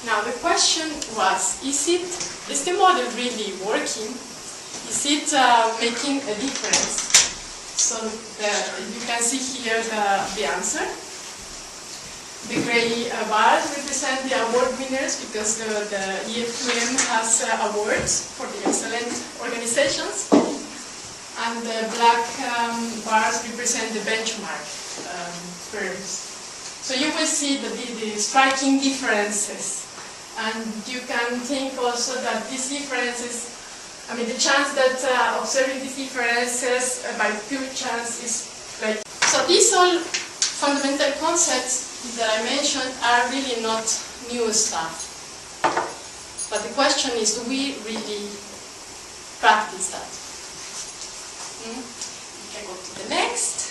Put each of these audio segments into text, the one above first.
Now the question was, is the model really working? Is it making a difference? So you can see here the answer. The gray bars represent the award winners because the EF2M has awards for the excellent organizations. And the black bars represent the benchmark firms. So you will see the striking differences. And you can think also that these differences, I mean, the chance that observing these differences by pure chance is like. So these all fundamental concepts that I mentioned are really not new stuff. But the question is, do we really practice that? We can go to the next.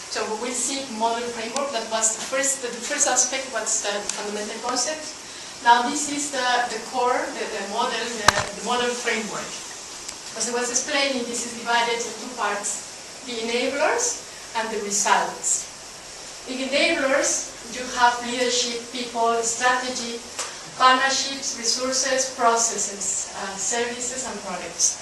So we will see model framework. That was the first aspect, what's the fundamental concept. Now this is the core, the model framework. As I was explaining, this is divided into two parts, the enablers and the results. In enablers, you have leadership, people, strategy, partnerships, resources, processes, services, and products.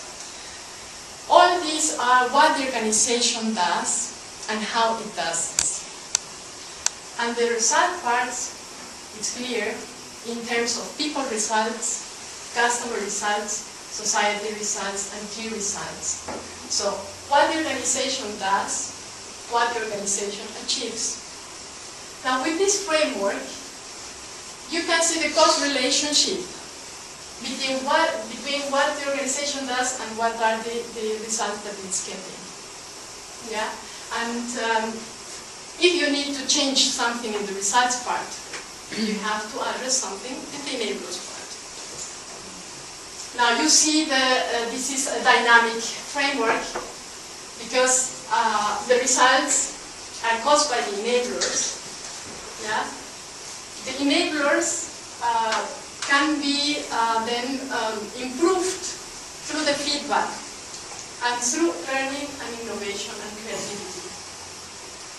All these are what the organization does and how it does this. And the result parts, it's clear, in terms of people results, customer results, society results, and key results. So what the organization does, what the organization achieves. Now with this framework, you can see the cause relationship between what the organization does and what are the results that it's getting. Yeah? And if you need to change something in the results part, you have to address something in the enablers part. Now you see this is a dynamic framework because the results are caused by the enablers. Yeah? The enablers can be then improved through the feedback and through learning and innovation and creativity.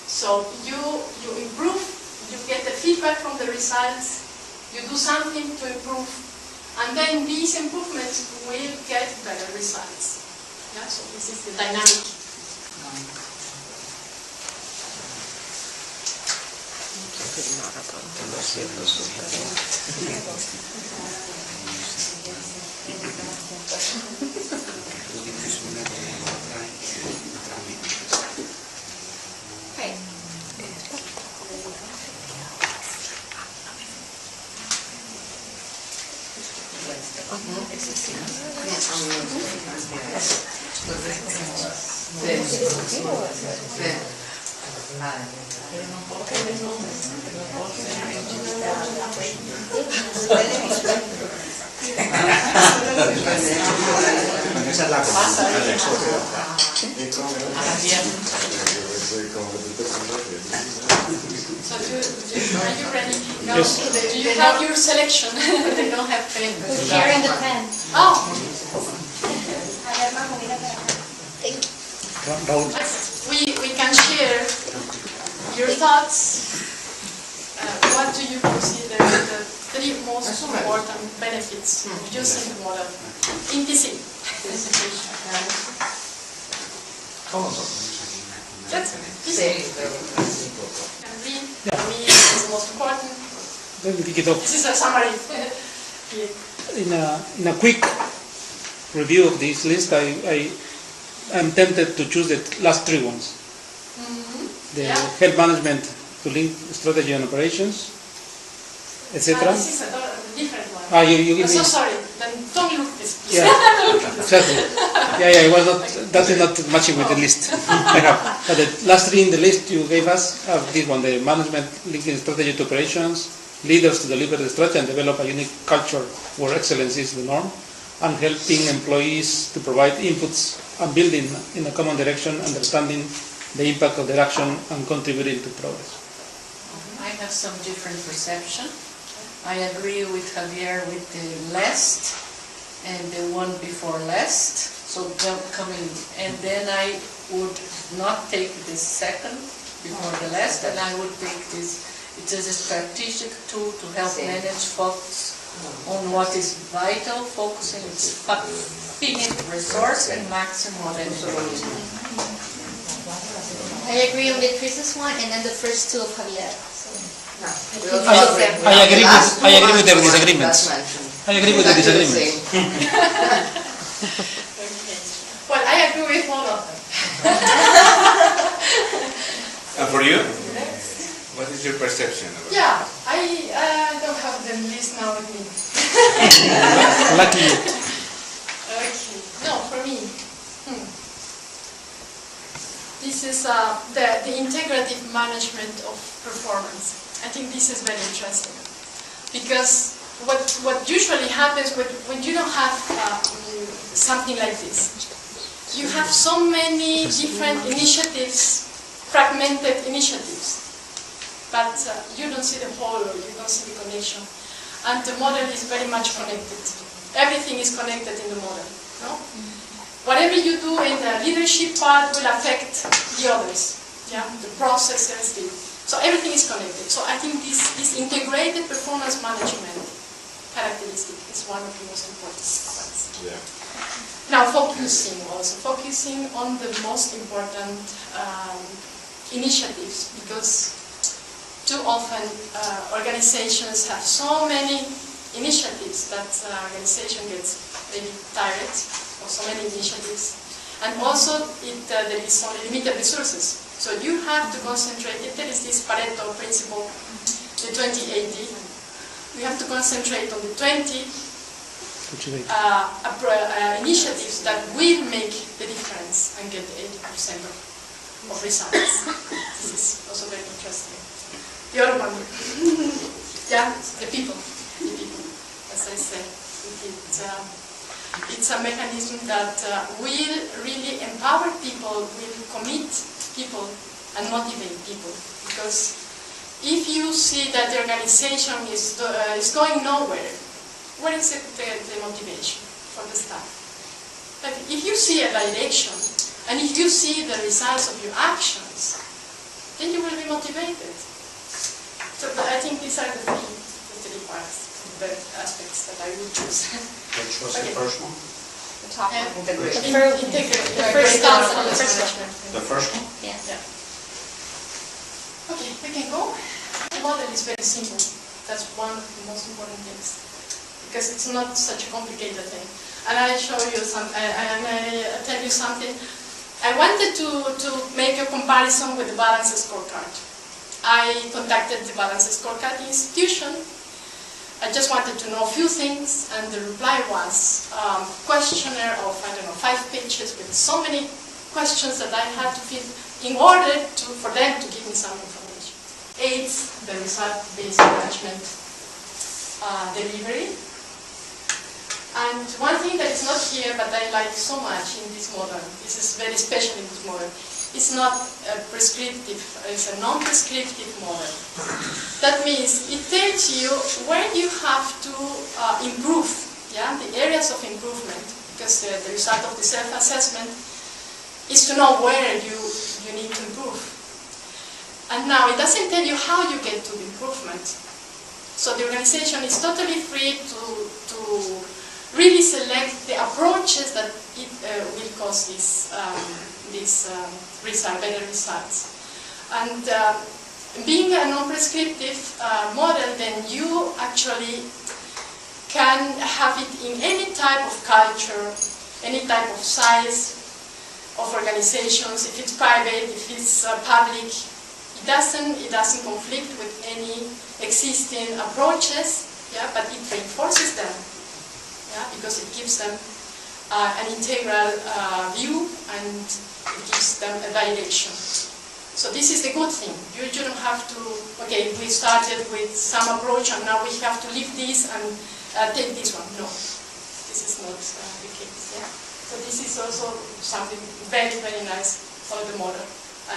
So you improve, you get the feedback from the results, you do something to improve, and then these improvements will get better results. Yeah? So this is the dynamic. Esa es la comunicación de So are you ready? No, yes. Do you have your selection? They don't have pen. Here in the pen. Oh. Thank you. We can share your thoughts. What do you consider the three most important benefits of using the model in this presentation? That's it. For me, it's the most important. This is a summary. In a quick review of this list, I'm tempted to choose the last three ones. The health management to link strategy and operations, etc. This is a different one. I'm so sorry. Then don't look this. Yeah, exactly. Yeah, it was not. That is not matching with the list I have. But the last three in the list you gave us have this one: the management linking strategy to operations, leaders to deliver the strategy and develop a unique culture where excellence is the norm, and helping employees to provide inputs and building in a common direction, understanding the impact of their action and contributing to progress. I have some different perception. I agree with Javier with the last and the one before last. So coming, and then I would not take the second before the last, and I would take this. It is a strategic tool to help manage folks on what is vital, focusing on finite resource and maximum energy. I agree on the Chris's one and then the first two of Javier. I agree with the disagreements. I agree with the disagreements. Okay. Well, I agree with all of them. And for you? What is your perception of it? Yeah, I don't have the list now with me. Lucky you. Okay. No, for me. This is the integrative management of performance. I think this is very interesting because what usually happens when you don't have something like this, you have so many different initiatives, fragmented initiatives, but you don't see the whole, or you don't see the connection. And the model is very much connected. Everything is connected in the model. No? Whatever you do in the leadership part will affect the others, yeah, the processes. So everything is connected. So I think this integrated performance management characteristic is one of the most important ones. Yeah. Now focusing on the most important initiatives, because too often organizations have so many initiatives that organization gets maybe tired of so many initiatives, and also there is only limited resources. So you have to concentrate. If there is this Pareto principle, the 20-80, we have to concentrate on the 20 initiatives that will make the difference and get 80% of results. This is also very interesting. The other one, yeah, the people, as I said. It's a mechanism that will really empower people, will commit people and motivate people. Because if you see that the organization is going nowhere, what is the motivation for the staff? But if you see a direction and if you see the results of your actions, then you will be motivated. So I think these are the three parts. The aspects that I would choose. Which was the first one? The top one. Integration. The first one. The first one? Yeah. Okay, we can go. The model is very simple. That's one of the most important things, because it's not such a complicated thing. And I show you some. I tell you something. I wanted to make a comparison with the balance scorecard. I contacted the balance scorecard institution. I just wanted to know a few things, and the reply was questionnaire of, 5 pages with so many questions that I had to fill in order for them to give me some information. 8, the result-based management delivery. And one thing that is not here, but I like so much in this model, this is very special in this model, it's not prescriptive, it's a non-prescriptive model. That means it tells you where you have to improve, yeah, the areas of improvement, because the result of the self-assessment is to know where you need to improve. And now it doesn't tell you how you get to the improvement. So the organization is totally free to really select the approaches that it will cause this better results. And being a non-prescriptive model, then you actually can have it in any type of culture, any type of size of organizations. If it's private, if it's public, it doesn't conflict with any existing approaches, yeah, but it reinforces them, yeah, because it gives them an integral view, and it gives them a validation. So this is the good thing. You don't have to, okay, we started with some approach and now we have to leave this and take this one. No, this is not the case. Yeah? So this is also something very, very nice for the model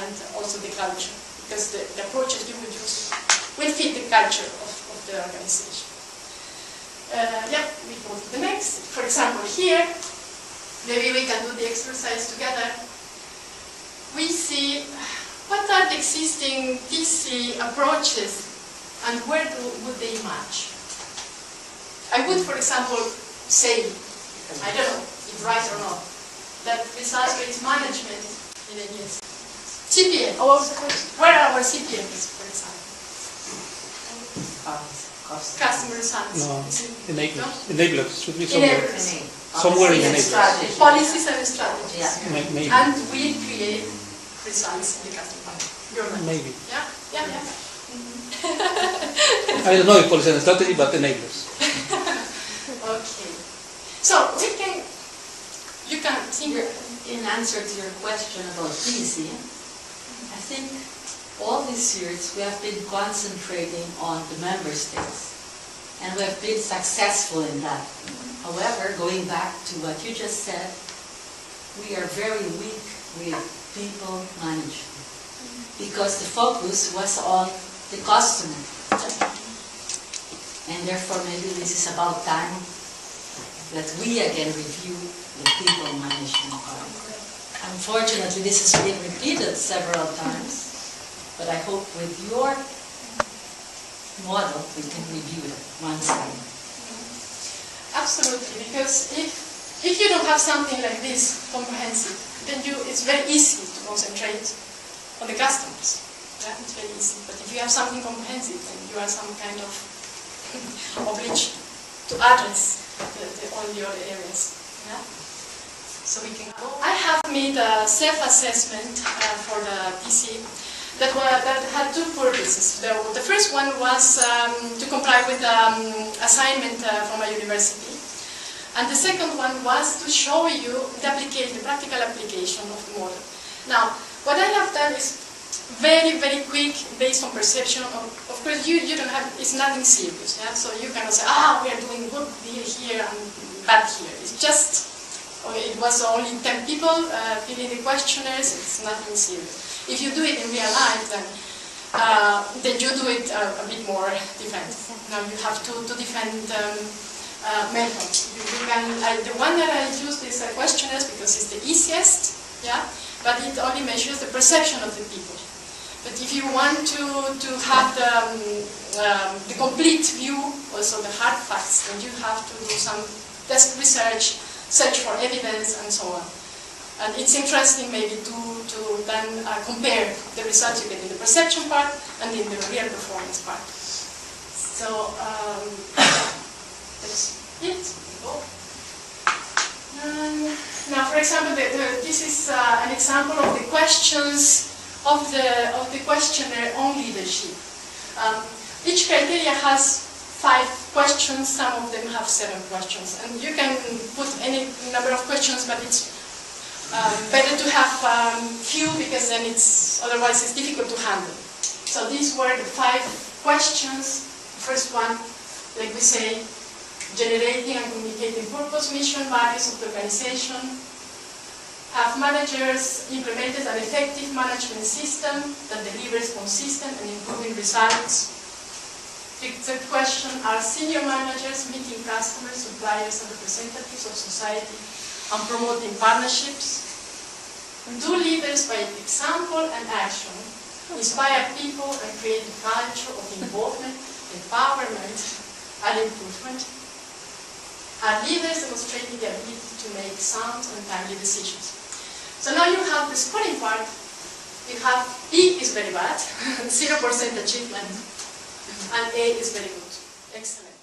and also the culture, because the approaches you will use will fit the culture of the organization. Yeah, we go to the next. For example, here, maybe we can do the exercise together. We see what are the existing DC approaches and where would they match? I would, for example, say, I don't know if right or not, that results-based management in a yes. CPM. Where are our CPMs, for example? Customer results. No, Is it- enablers. no? Enablers should be somewhere. Enablers. Somewhere in enablers. Policies and strategies. Yeah. Maybe. And we create results in the customer. You're right. Maybe. Yeah, yeah, yeah. I don't know if policy and strategy, but enablers. Okay. So we can, you can think. In answer to your question about PC, I think all these years we have been concentrating on the member states, and we have been successful in that. However, going back to what you just said, we are very weak with people management, because the focus was on the customer. And therefore maybe this is about time that we again review the people management part. Unfortunately, this has been repeated several times, but I hope with your model we can review it once again. Absolutely, because if you don't have something like this comprehensive, then it's very easy to concentrate on the customers. Yeah, it's very easy. But if you have something comprehensive, then you are some kind of obliged to address all the other areas. Yeah? So we can go. I have made a self-assessment for the PC that had two purposes. The first one was to comply with the assignment from a university. And the second one was to show you the practical application of the model. Now, what I have done is very, very quick, based on perception. Of course, you don't have, it's nothing serious. Yeah? So you cannot say, we are doing good here and bad here. It's just, it was only 10 people filling the questionnaires, it's nothing serious. If you do it in real life, then you do it a bit more different. Now you have two different methods. The one that I used is questionnaires because it's the easiest, yeah, but it only measures the perception of the people. But if you want to have the complete view, also the hard facts, then you have to do some desk research, search for evidence, and so on. And it's interesting maybe to then compare the results you get in the perception part and in the real performance part. So that's it. Now, for example, this is an example of the questions of the questionnaire on leadership. Each criteria has 5 questions, some of them have 7 questions. And you can put any number of questions, but it's better to have few because then otherwise it's difficult to handle. So these were the 5 questions. First one, like we say, generating and communicating purpose, mission, values of the organization. Have managers implemented an effective management system that delivers consistent and improving results? The third question, are senior managers meeting customers, suppliers, and representatives of society and promoting partnerships? Do leaders, by example and action, inspire people and create a culture of involvement, empowerment, and improvement? Are leaders demonstrating the ability to make sound and timely decisions? So now you have the scoring part. You have B is very bad, 0% achievement, and A is very good. Excellent.